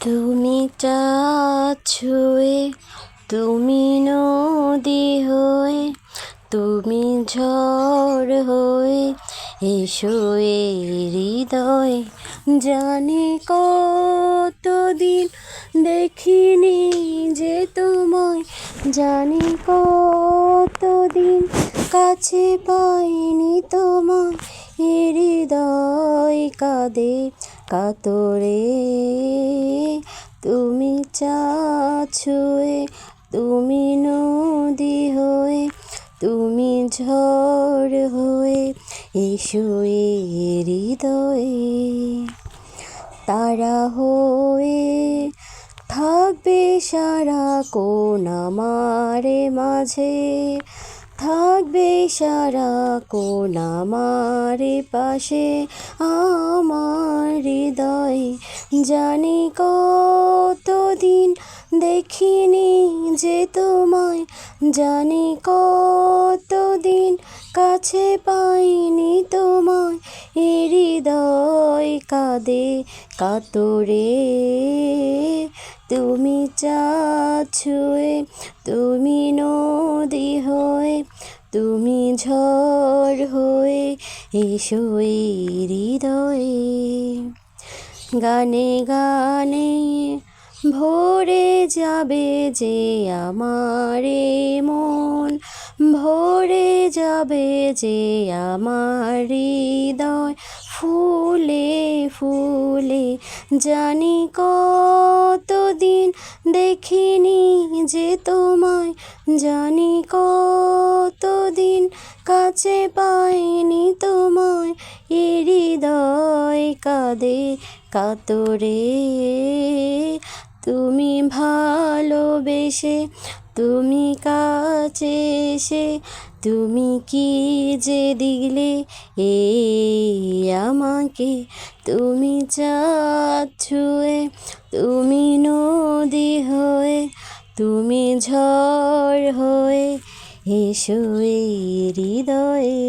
তুমি চাঁদ ছুঁয়ে, তুমি নদী হয়ে, তুমি ঝড় হয়ে এসো এ হৃদয়ে। জানি কতদিন দেখিনি যে তোমায়, জানি কতদিন কাছে পাইনি তোমায়। এ হৃদয় কাঁদে কাতরে, তুমি চাঁদ ছুঁয়ে, তুমি নদী হয়ে, তুমি ঝড় হয়ে এসো এ হৃদয়ে। তারা হয়ে থাকবে সারাক্ষণ আমার মাঝে, থাকবে সারাক্ষণ আমার পাশে আমার হৃদয়ে। জানি কতদিন দেখিনি যে তোমায়, জানি কতদিন কাছে পাইনি তোমায়। এ হৃদয় কাঁদে কাতরে, তুমি চাঁদ ছুঁয়ে, তুমি নদী হয়ে, তুমি ঝড় হয়ে এসো এ হৃদয়ে। গানে গানে ভরে যাবে যে আমার মন, ভরে যাবে যে আমার হৃদয় ফুলে ফুলে। জানি কতদিন দেখিনি যে তোমায়, জানি কতদিন কাছে পাইনি তোমায়। এ হৃদয় কাঁদে কাতরে, তুমি ভালোবেসে, তুমি কাছে এসে, তুমি কি যে দিলে এ আমাকে। তুমি চাঁদ ছুঁয়ে, তুমি নদী হয়ে, তুমি ঝড় হয়ে এসো এ হৃদয়ে।